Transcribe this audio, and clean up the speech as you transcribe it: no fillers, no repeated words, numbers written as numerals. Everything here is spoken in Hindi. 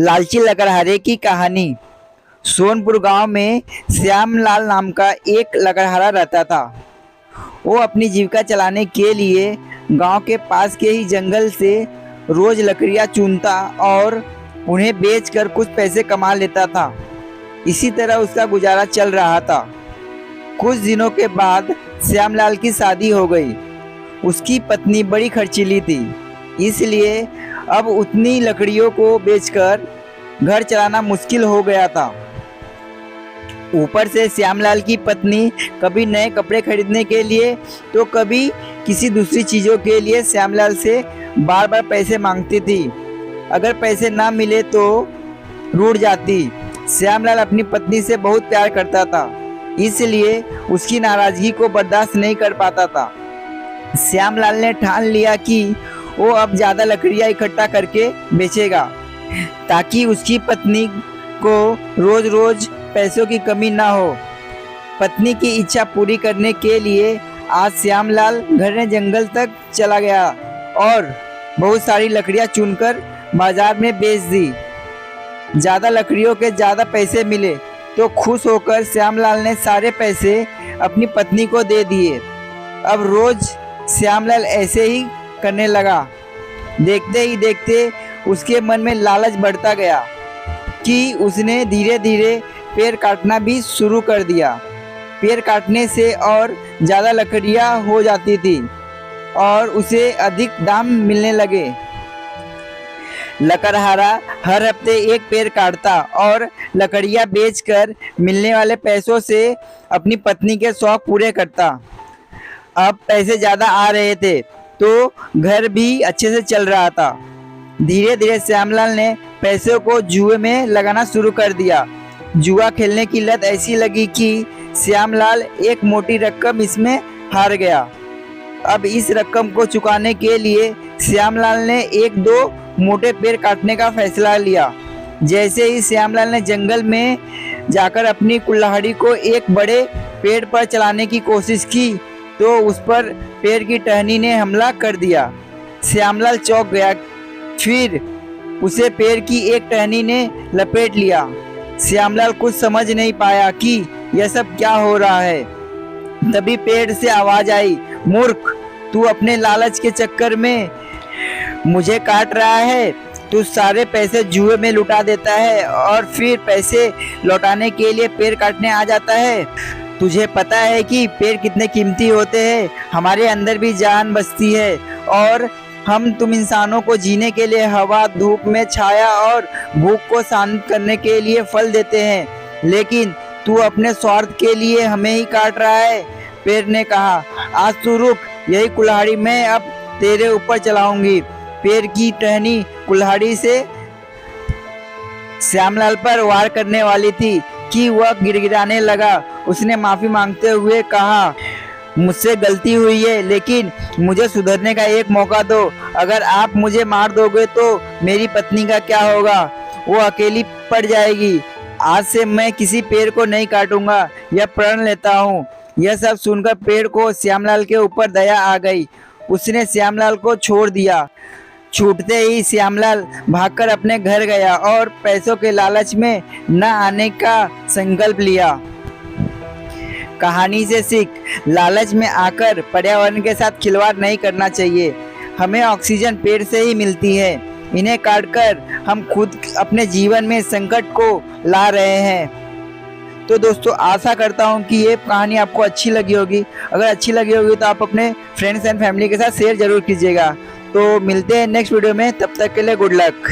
लालची लकड़हारे की कहानी। सोनपुर गांव में श्यामलाल नाम का एक लकड़हारा रहता था। वो अपनी जीविका चलाने के लिए गांव के पास के ही जंगल से रोज लकड़ियां चुनता और उन्हें बेचकर कुछ पैसे कमा लेता था। इसी तरह उसका गुजारा चल रहा था। कुछ दिनों के बाद श्यामलाल की शादी हो गई। उसकी पत्नी बड़ी खर्चीली थी, इसलिए अब उतनी लकड़ियों को बेचकर घर चलाना मुश्किल हो गया था। ऊपर से श्यामलाल की पत्नी कभी नए कपड़े खरीदने के लिए तो कभी किसी दूसरी चीज़ों के लिए श्यामलाल से बार बार पैसे मांगती थी। अगर पैसे ना मिले तो रूठ जाती। श्यामलाल अपनी पत्नी से बहुत प्यार करता था, इसलिए उसकी नाराज़गी को बर्दाश्त नहीं कर पाता था। श्यामलाल ने ठान लिया कि वो अब ज़्यादा लकड़ियाँ इकट्ठा करके बेचेगा ताकि उसकी पत्नी को रोज़ रोज़ पैसों की कमी ना हो। पत्नी की इच्छा पूरी करने के लिए आज श्यामलाल घने जंगल तक चला गया और बहुत सारी लकड़ियाँ चुनकर बाजार में बेच दी। ज़्यादा लकड़ियों के ज़्यादा पैसे मिले तो खुश होकर श्यामलाल ने सारे पैसे अपनी पत्नी को दे दिए। अब रोज़ श्यामलाल ऐसे ही करने लगा। देखते ही देखते उसके मन में लालच बढ़ता गया कि उसने धीरे धीरे पेड़ काटना भी शुरू कर दिया। पेड़ काटने से और ज़्यादा लकड़ियाँ हो जाती थी और उसे अधिक दाम मिलने लगे। लकड़हारा हर हफ्ते एक पेड़ काटता और लकड़ियाँ बेचकर मिलने वाले पैसों से अपनी पत्नी के शौक पूरे करता। अब पैसे ज़्यादा आ रहे थे तो घर भी अच्छे से चल रहा था। धीरे धीरे श्यामलाल ने पैसों को जुए में लगाना शुरू कर दिया। जुआ खेलने की लत ऐसी लगी कि श्यामलाल एक मोटी रकम इसमें हार गया। अब इस रकम को चुकाने के लिए श्यामलाल ने एक दो मोटे पेड़ काटने का फैसला लिया। जैसे ही श्यामलाल ने जंगल में जाकर अपनी कुल्हाड़ी को एक बड़े पेड़ पर चलाने की कोशिश की तो उस पर पेड़ की टहनी ने हमला कर दिया। श्यामलाल चौंक गया, फिर उसे पेड़ की एक टहनी ने लपेट लिया। श्यामलाल कुछ समझ नहीं पाया कि यह सब क्या हो रहा है। तभी पेड़ से आवाज आई, मूर्ख, तू अपने लालच के चक्कर में मुझे काट रहा है। तू सारे पैसे जुए में लुटा देता है और फिर पैसे लौटाने के लिए पेड़ काटने आ जाता है। तुझे पता है कि पेड़ कितने कीमती होते हैं। हमारे अंदर भी जान बसती है और हम तुम इंसानों को जीने के लिए हवा, धूप में छाया और भूख को शांत करने के लिए फल देते हैं, लेकिन तू अपने स्वार्थ के लिए हमें ही काट रहा है। पेड़ ने कहा, आज तू रुक, यही कुल्हाड़ी मैं अब तेरे ऊपर चलाऊंगी। पेड़ की टहनी कुल्हाड़ी से श्यामलाल पर वार करने वाली थी कि वह गिड़गिड़ाने लगा। उसने माफ़ी मांगते हुए कहा, मुझसे गलती हुई है, लेकिन मुझे सुधरने का एक मौका दो। अगर आप मुझे मार दोगे तो मेरी पत्नी का क्या होगा? वो अकेली पड़ जाएगी। आज से मैं किसी पेड़ को नहीं काटूंगा, यह प्रण लेता हूँ। यह सब सुनकर पेड़ को श्यामलाल के ऊपर दया आ गई। उसने श्यामलाल को छोड़ दिया। छूटते ही श्यामलाल भागकर अपने घर गया और पैसों के लालच में न आने का संकल्प लिया। कहानी से सीख, लालच में आकर पर्यावरण के साथ खिलवाड़ नहीं करना चाहिए। हमें ऑक्सीजन पेड़ से ही मिलती है। इन्हें काटकर हम खुद अपने जीवन में संकट को ला रहे हैं। तो दोस्तों, आशा करता हूँ कि ये कहानी आपको अच्छी लगी होगी। अगर अच्छी लगी होगी तो आप अपने फ्रेंड्स एंड फैमिली के साथ शेयर जरूर कीजिएगा। तो मिलते हैं नेक्स्ट वीडियो में, तब तक के लिए गुड लक।